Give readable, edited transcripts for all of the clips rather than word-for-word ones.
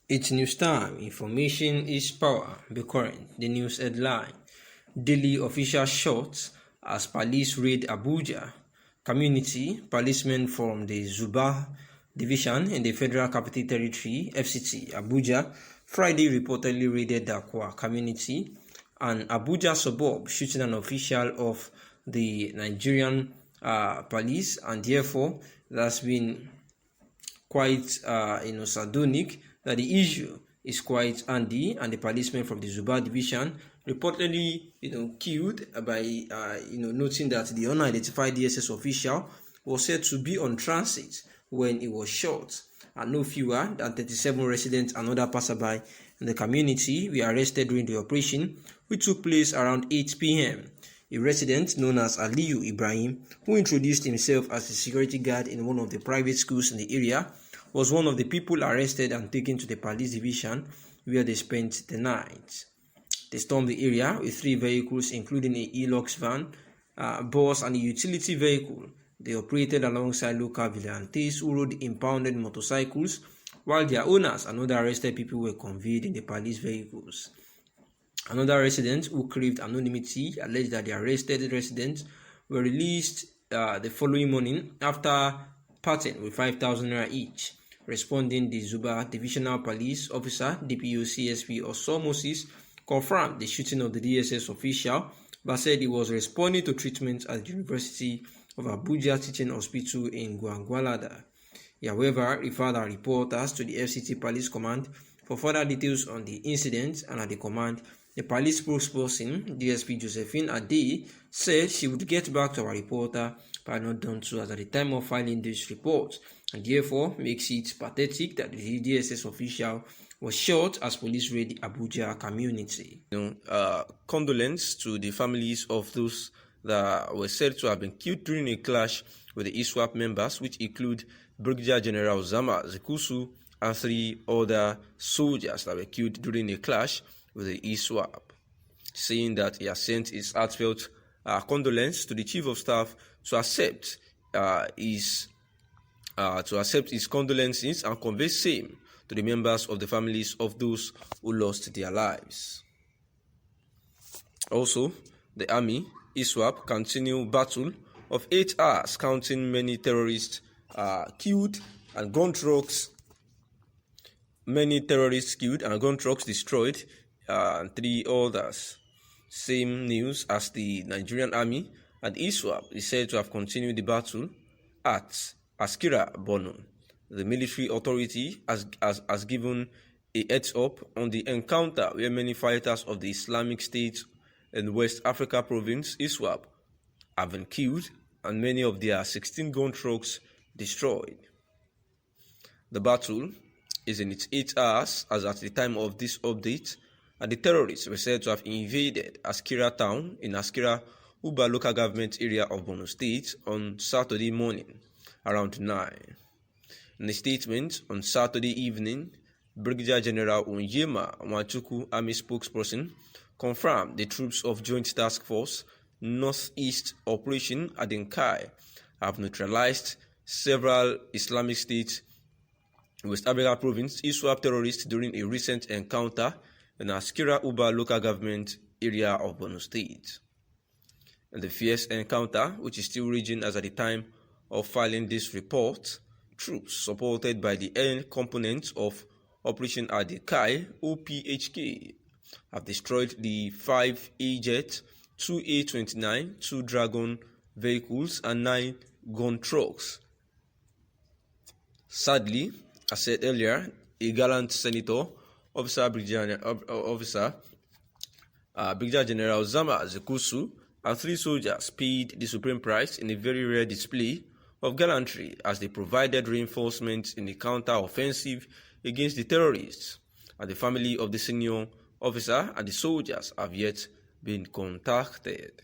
It's news time. Information is power. Be current. The news headline. Daily official shots as police raid Abuja. Community policemen from the Zuba division in the Federal Capital Territory (FCT) Abuja Friday reportedly raided the Akwa community and Abuja suburb, shooting an official of the Nigerian police, and therefore that's been quite sardonic that the issue is quite handy, and the policeman from the Zuba division reportedly killed by noting that the unidentified DSS official was said to be on transit when he was shot, and no fewer than 37 residents and other passerby in the community were arrested during the operation, which took place around 8 p.m. A resident known as Aliyu Ibrahim, who introduced himself as a security guard in one of the private schools in the area, was one of the people arrested and taken to the police division where they spent the night. They stormed the area with 3 vehicles, including a Hilux van, bus, and a utility vehicle. They operated alongside local vigilantes who rode impounded motorcycles, while their owners and other arrested people were conveyed in the police vehicles. Another resident who craved anonymity alleged that the arrested residents were released the following morning after parting with 5,000 naira each. Responding, the Zuba Divisional Police Officer DPO CSP Oso Moses confirmed the shooting of the DSS official, but said he was responding to treatment at the University of Abuja Teaching Hospital in Gwangwalada. He, however, referred our reporters to the FCT Police Command for further details on the incident, and at the command, the police spokesperson, DSP Josephine Ade, said she would get back to our reporter, but had not done so as at the time of filing this report, and therefore makes it pathetic that the DSS official was shot as police raid the Abuja community. Condolence to the families of those that were said to have been killed during a clash with the ISWAP members, which include Brigadier General Zama Zekusu and 3 other soldiers that were killed during a clash with the ISWAP, saying that he has sent his heartfelt condolence to the Chief of Staff to accept his condolences and convey same to the members of the families of those who lost their lives. Also, the army, ISWAP, continue battle of 8 hours, counting many terrorists killed and gun trucks destroyed, and 3 others. Same news as the Nigerian army and ISWAP is said to have continued the battle at Askira Bono. The military authority has given a heads up on the encounter where many fighters of the Islamic State in West Africa province, ISWAP, have been killed and many of their 16 gun trucks destroyed. The battle is in its 8 hours as at the time of this update, and the terrorists were said to have invaded Askira town in Askira Uba local government area of Borno State on Saturday morning around 9. In a statement on Saturday evening, Brigadier General Onyema Nwachukwu, Army spokesperson, confirmed the troops of Joint Task Force Northeast Operation Adenkai have neutralized several Islamic State West Africa Province ISWAP terrorists during a recent encounter in Askira Uba local government area of Borno State. In the fierce encounter, which is still raging as at the time of filing this report, troops supported by the air component of Operation Adenkai (OPHK) have destroyed the 5 A-Jet, 2 A-29, 2 Dragon vehicles, and 9 gun trucks. Sadly, as said earlier, a gallant senator, Brigadier General Zama Zekusu, and 3 soldiers paid the supreme price in a very rare display of gallantry as they provided reinforcements in the counter-offensive against the terrorists, and the family of the senior officer and the soldiers have yet been contacted.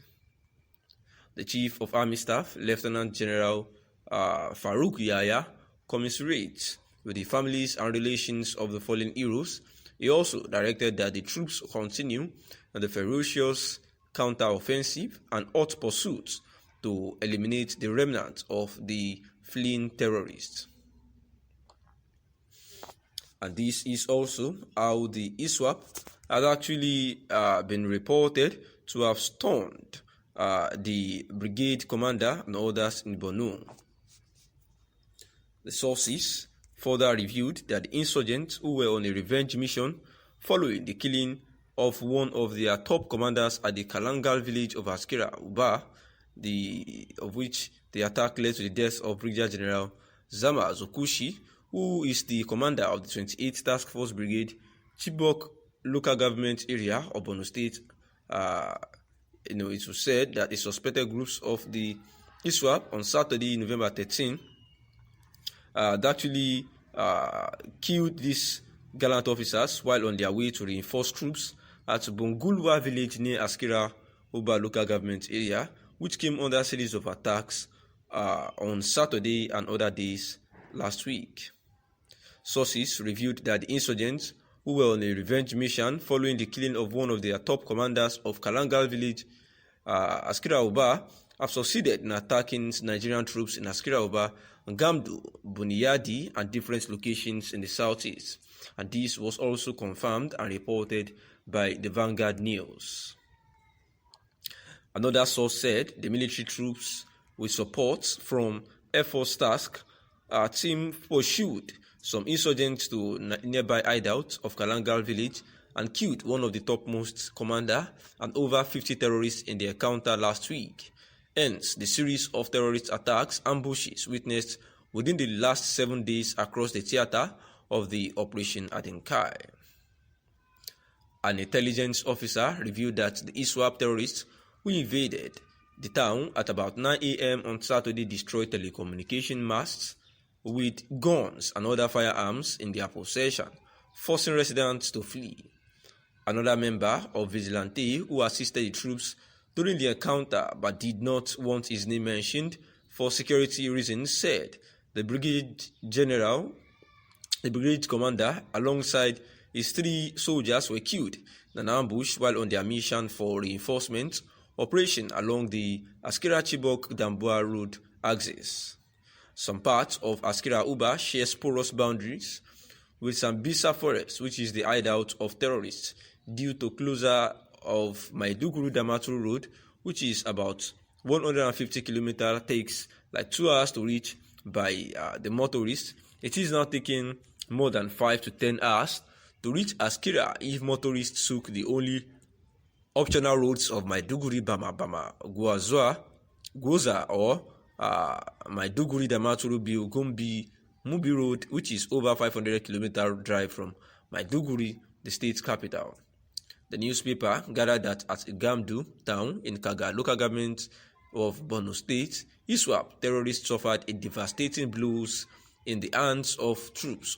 The Chief of Army Staff, Lieutenant General Farouk Yahya, commiserates with the families and relations of the fallen heroes. He also directed that the troops continue in the ferocious counter-offensive and hot pursuits to eliminate the remnants of the fleeing terrorists. And this is also how the ISWAP has actually been reported to have stunned the brigade commander and others in Borno. The sources further revealed that the insurgents who were on a revenge mission following the killing of one of their top commanders at the Kalangal village of Askira Uba, of which the attack led to the death of Brigadier General Zama Zokushi, who is the commander of the 28th Task Force Brigade, Chibok local government area of Borno State. It was said that the suspected groups of the ISWAP on Saturday, November 13, actually killed these gallant officers while on their way to reinforce troops at Bongulwa village near Askira Uba local government area, which came under a series of attacks on Saturday and other days last week. Sources revealed that the insurgents, who were on a revenge mission following the killing of one of their top commanders of Kalangal village, Askira Uba, have succeeded in attacking Nigerian troops in Askira Uba, Gamdu, Buniyadi, and different locations in the southeast. And this was also confirmed and reported by the Vanguard News. Another source said the military troops, with support from Air Force Task team, pursued some insurgents to nearby hideout of Kalangal village and killed one of the topmost commander and over 50 terrorists in the encounter last week. Hence, the series of terrorist attacks, ambushes witnessed within the last 7 days across the theater of the Operation Adenkai. An intelligence officer revealed that the ISWAP terrorists who invaded the town at about 9 a.m. on Saturday destroyed telecommunication masts with guns and other firearms in their possession, forcing residents to flee. Another member of Vigilante who assisted the troops during the encounter but did not want his name mentioned for security reasons said the brigade commander alongside his 3 soldiers were killed in an ambush while on their mission for reinforcement operation along the Askira-Chibok-Damboa road axis. Some parts of Askira Uba share porous boundaries with Sambisa Forest, which is the hideout of terrorists, due to closure of Maiduguri-Damaturu road, which is about 150 kilometers, takes like 2 hours to reach by the motorists. It is now taking more than 5 to 10 hours to reach Askira if motorists took the only optional roads of Maiduguri-Bama, Gwoza, or Maiduguri-Damaturu-Gombe Mubi Road, which is over 500 kilometer drive from Maiduguri, the state's capital. The newspaper gathered that at Gamdu town in Kaga local government of Borno State, ISWAP terrorists suffered a devastating blows in the hands of troops